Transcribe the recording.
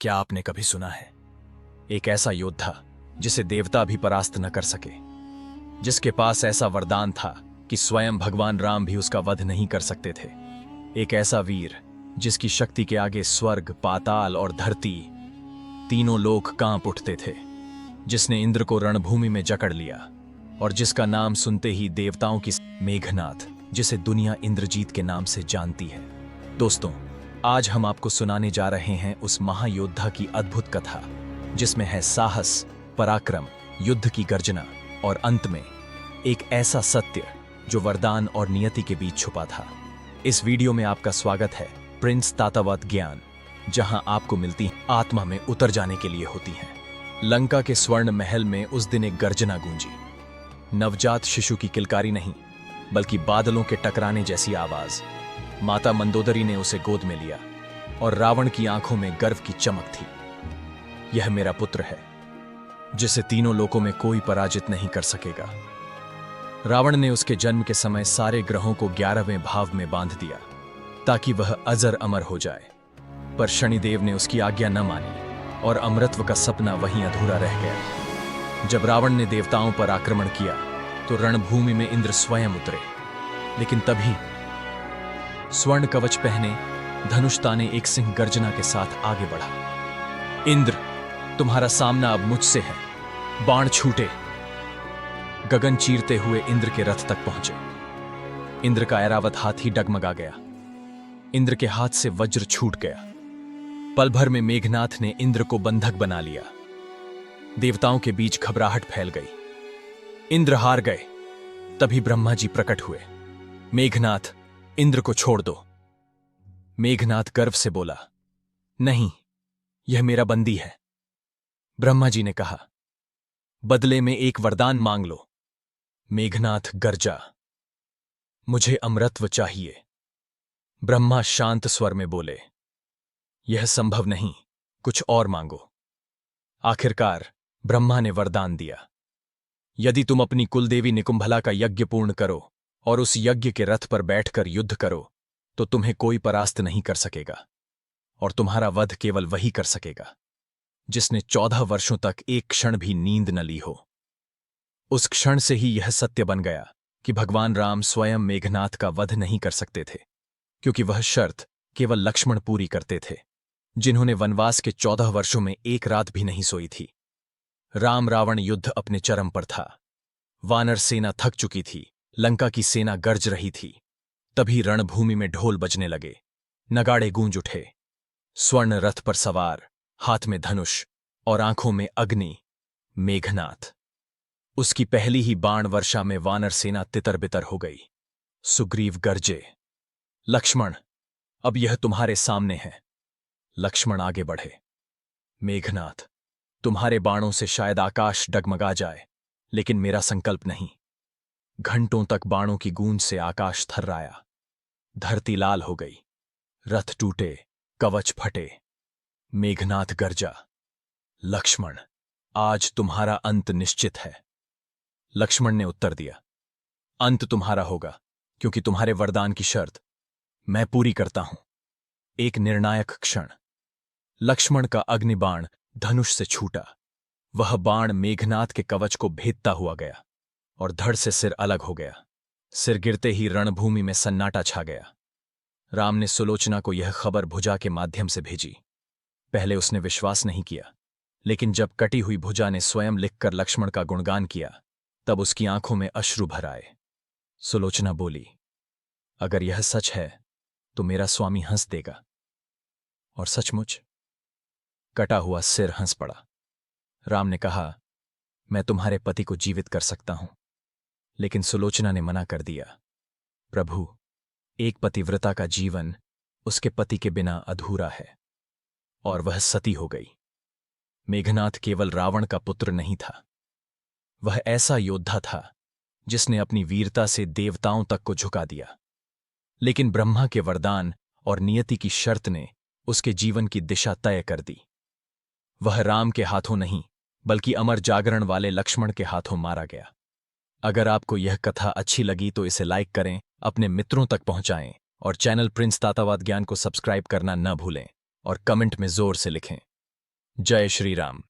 क्या आपने कभी सुना है एक ऐसा योद्धा जिसे देवता भी परास्त न कर सके, जिसके पास ऐसा वरदान था कि स्वयं भगवान राम भी उसका वध नहीं कर सकते थे। एक ऐसा वीर जिसकी शक्ति के आगे स्वर्ग, पाताल और धरती तीनों लोक कांप उठते थे, जिसने इंद्र को रणभूमि में जकड़ लिया और जिसका नाम सुनते ही देवताओं की मेघनाथ, जिसे दुनिया इंद्रजीत के नाम से जानती है। दोस्तों, आज हम आपको सुनाने जा रहे हैं उस महायोद्धा की अद्भुत कथा, जिसमें है साहस, पराक्रम, युद्ध की गर्जना और अंत में एक ऐसा सत्य जो वरदान और नियति के बीच छुपा था। इस वीडियो में आपका स्वागत है प्रिंस तातावत ज्ञान, जहां आपको मिलती आत्मा में उतर जाने के लिए होती हैं। लंका के स्वर्ण महल में उस दिन एक गर्जना गूंजी। नवजात शिशु की किलकारी नहीं, बल्कि बादलों के टकराने जैसी आवाज। माता मंदोदरी ने उसे गोद में लिया और रावण की आंखों में गर्व की चमक थी। यह मेरा पुत्र है, जिसे तीनों लोकों में कोई पराजित नहीं कर सकेगा। रावण ने उसके जन्म के समय सारे ग्रहों को 11वें भाव में बांध दिया ताकि वह अजर अमर हो जाए, पर शनिदेव ने उसकी आज्ञा न मानी और अमरत्व का सपना वहीं अधूरा रह गया। जब रावण ने देवताओं पर आक्रमण किया तो रणभूमि में इंद्र स्वयं उतरे, लेकिन तभी स्वर्ण कवच पहने, धनुष ताने एक सिंह गर्जना के साथ आगे बढ़ा। इंद्र, तुम्हारा सामना अब मुझसे है। बाण छूटे, गगन चीरते हुए इंद्र के रथ तक पहुंचे। इंद्र का ऐरावत हाथी डगमगा गया। इंद्र के हाथ से वज्र छूट गया। पल भर में मेघनाथ ने इंद्र को बंधक बना लिया। देवताओं के बीच घबराहट फैल गई। इंद्र हार गए। तभी ब्रह्मा जी प्रकट हुए। मेघनाथ, इंद्र को छोड़ दो। मेघनाथ गर्व से बोला, नहीं, यह मेरा बंदी है। ब्रह्मा जी ने कहा, बदले में एक वरदान मांग लो। मेघनाथ गरजा, मुझे अमरत्व चाहिए। ब्रह्मा शांत स्वर में बोले, यह संभव नहीं, कुछ और मांगो। आखिरकार ब्रह्मा ने वरदान दिया, यदि तुम अपनी कुलदेवी निकुंभला का यज्ञ पूर्ण करो और उस यज्ञ के रथ पर बैठकर युद्ध करो, तो तुम्हें कोई परास्त नहीं कर सकेगा, और तुम्हारा वध केवल वही कर सकेगा जिसने 14 वर्षों तक एक क्षण भी नींद न ली हो। उस क्षण से ही यह सत्य बन गया कि भगवान राम स्वयं मेघनाथ का वध नहीं कर सकते थे, क्योंकि वह शर्त केवल लक्ष्मण पूरी करते थे, जिन्होंने वनवास के 14 वर्षों में एक रात भी नहीं सोई थी। राम रावण युद्ध अपने चरम पर था। वानर सेना थक चुकी थी, लंका की सेना गर्ज रही थी। तभी रणभूमि में ढोल बजने लगे, नगाड़े गूंज उठे। स्वर्ण रथ पर सवार, हाथ में धनुष और आंखों में अग्नि, मेघनाथ। उसकी पहली ही बाण वर्षा में वानर सेना तितर बितर हो गई। सुग्रीव गरजे, लक्ष्मण, अब यह तुम्हारे सामने है। लक्ष्मण आगे बढ़े, मेघनाथ, तुम्हारे बाणों से शायद आकाश डगमगा जाए, लेकिन मेरा संकल्प नहीं। घंटों तक बाणों की गूंज से आकाश थर्राया। धरती लाल हो गई, रथ टूटे, कवच फटे। मेघनाथ गरजा, लक्ष्मण, आज तुम्हारा अंत निश्चित है। लक्ष्मण ने उत्तर दिया, अंत तुम्हारा होगा, क्योंकि तुम्हारे वरदान की शर्त मैं पूरी करता हूं। एक निर्णायक क्षण, लक्ष्मण का अग्निबाण धनुष से छूटा। वह बाण मेघनाथ के कवच को भेदता हुआ गया और धड़ से सिर अलग हो गया। सिर गिरते ही रणभूमि में सन्नाटा छा गया। राम ने सुलोचना को यह खबर भुजा के माध्यम से भेजी। पहले उसने विश्वास नहीं किया, लेकिन जब कटी हुई भुजा ने स्वयं लिखकर लक्ष्मण का गुणगान किया, तब उसकी आंखों में अश्रु भर आए। सुलोचना बोली, अगर यह सच है तो मेरा स्वामी हंस देगा। और सचमुच कटा हुआ सिर हंस पड़ा। राम ने कहा, मैं तुम्हारे पति को जीवित कर सकता हूं। लेकिन सुलोचना ने मना कर दिया, प्रभु, एक पतिव्रता का जीवन उसके पति के बिना अधूरा है। और वह सती हो गई। मेघनाथ केवल रावण का पुत्र नहीं था, वह ऐसा योद्धा था जिसने अपनी वीरता से देवताओं तक को झुका दिया। लेकिन ब्रह्मा के वरदान और नियति की शर्त ने उसके जीवन की दिशा तय कर दी। वह राम के हाथों नहीं, बल्कि अमर जागरण वाले लक्ष्मण के हाथों मारा गया। अगर आपको यह कथा अच्छी लगी तो इसे लाइक करें, अपने मित्रों तक पहुंचाएं और चैनल प्रिंस तातावत ज्ञान को सब्सक्राइब करना न भूलें और कमेंट में जोर से लिखें। जय श्री राम।